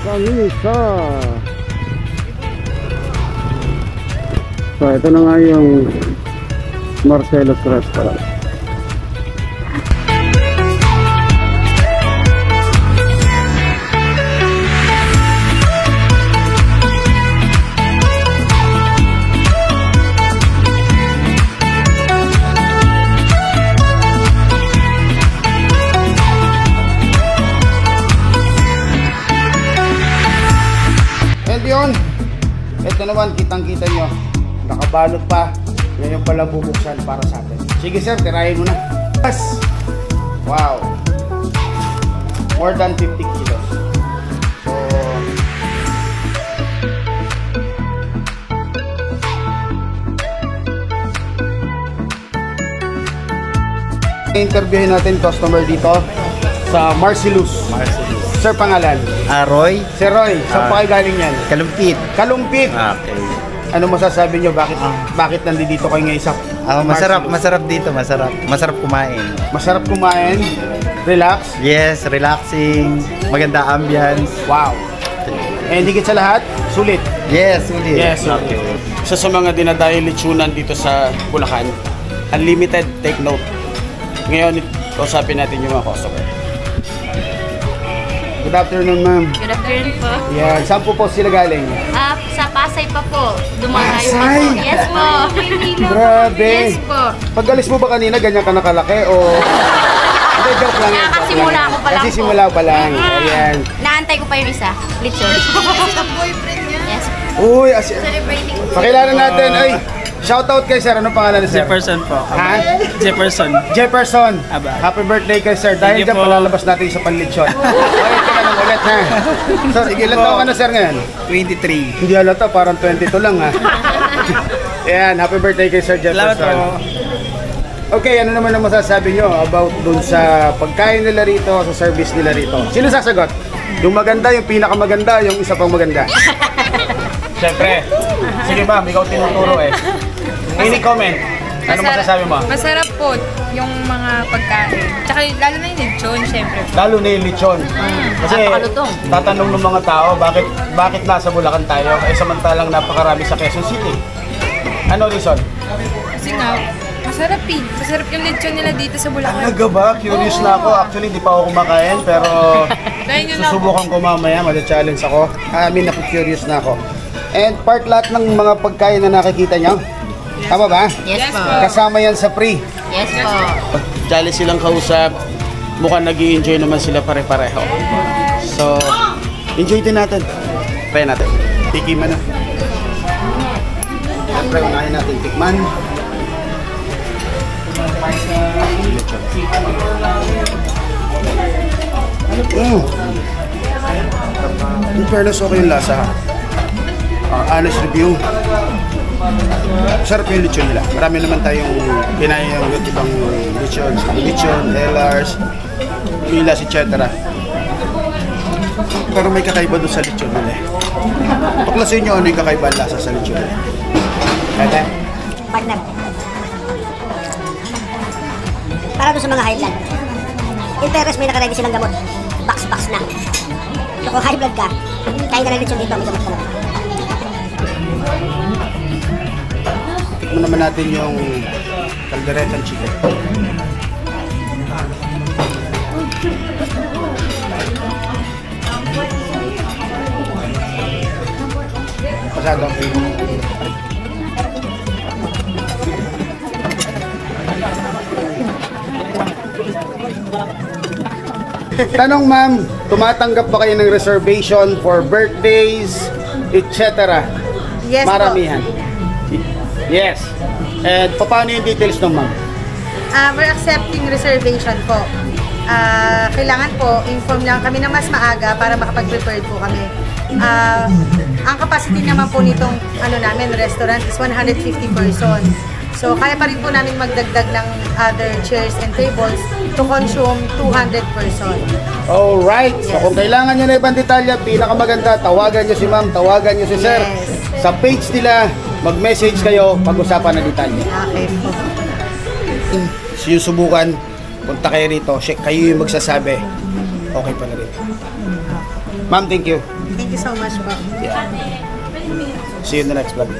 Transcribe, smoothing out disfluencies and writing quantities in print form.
kamisa. So ito na nga yung Marcelo's Restaurant. Yun, ito naman kitang-kita nyo, nakabalot pa. Ngayon pala bubuksan para sa atin. Sige sir, tirahin mo na. Yes. Wow, more than 50 kilos. So interviewin natin customer dito sa Marcelus. Sir, pangalan? Roy. Sir Roy, saan pa kayo galing yan? Kalumpit. Kalumpit? Okay. Ano masasabi nyo? Bakit nandito kayo ngayon sa masarap dito, masarap kumain. Masarap kumain? Relax? Yes, relaxing. Maganda ambience. Wow. And higit sa lahat, sulit? Yes, sulit. Yes, sulit. Okay. Isa sa mga dinadayo lechonan dito sa Bulacan, unlimited, take note. Ngayon, kausapin natin yung mga customer. Good afternoon, ma'am. Good afternoon po. Yeah, saan po sila galing? Sa Pasay pa po. Dumalayo pa Pasay? po. Yes po. Grabe. Yes po. Pag-alis mo ba kanina, ganyan ka nakalaki o... Hindi, joke lang. Nakasimula ko pa lang po. Nakasimula pa lang. Ayan. Naantay ko pa yung isa. Lechon. Boyfriend niya. Yes. Uy, celebrating. pakilala natin. Ay, shoutout kay sir. Anong pangalan ni sir? Jefferson po. Ha? Jefferson. Jefferson. Aba. Happy birthday kay sir. Dahil dyan, palalabas natin sa panlitsyon. Ulit ka na ulit, ha? So, sige, ilan taon ka na sir ngayon? 23. Hindi halata, parang 22 lang, ha? Ayan, happy birthday kay sir Jefferson. Salamat po. Okay, ano naman ang masasabi nyo about dun sa pagkain nila rito, sa service nila rito? Sino sasagot? Yung maganda, yung pinakamaganda, yung isa pang maganda? Siyempre. Sige ma'am, ikaw tinuturo eh. Any comment? Ano masasabi mo? Masarap po yung mga pagkain. Tsaka lalo na yung lechon, syempre. Lalo na yung lechon. Kasi tatanong ng mga tao, bakit nasa Bulacan tayo? Eh samantalang napakarami sa Quezon City. Ano reason? Kasi nga, masarap eh. Masarap yung lechon nila dito sa Bulacan. Talaga ba? Curious na ako. Actually, di pa ako kumakain, pero susubukan ko mamaya. Mag-challenge ako. Naku-curious na ako. And part lahat ng mga pagkain na nakikita nyo? Tama ba? Yes po. Kasama yan sa free. Yes po. Jolly silang kausap. Mukhang nag-i-enjoy naman sila pare-pareho. So, enjoy din natin. Try natin. Tikiman na. Siyempre, unahin natin tikman. In fairness, okay yung lasa. Honest review. Sarap yung lechon nila. Marami naman tayong kinaya yung ibang lechon, Helars, Milas, etc. Pero may kakaiba doon sa lechon nila. Paklasin nyo ano yung kakaiba lasa sa lechon nila. Kaya? Partner. Para doon sa mga high blood. In fairness, may nakaready silang gamot. Box na. So kung high blood ka, kaya ka na lechon dito, may gamot ka na. Tikman naman natin yung calderetang chicken. Pasado ang pino. Tanong ma'am, tumatanggap ba kayo ng reservation for birthdays, etc.? Yes Maramihan. Po. Yes. And paano yung details ng ma'am? We're accepting reservation po. Kailangan po, inform lang kami na mas maaga para makapag-prepare po kami. Ang capacity naman po nitong namin, restaurant is 150 person. So, kaya pa rin po namin magdagdag ng other chairs and tables to consume 200 person. Alright. Yes. So, kung kailangan nyo na ibang detalya, pinakamaganda, tawagan nyo si ma'am, tawagan nyo si sir. Yes. Sa page nila, mag-message kayo, pag-usapan na detalya. Okay po. So, yung subukan, punta kayo rito, kayo yung magsasabi, okay pa na rin. Ma'am, thank you. Thank you so much po. See you in the next vlog.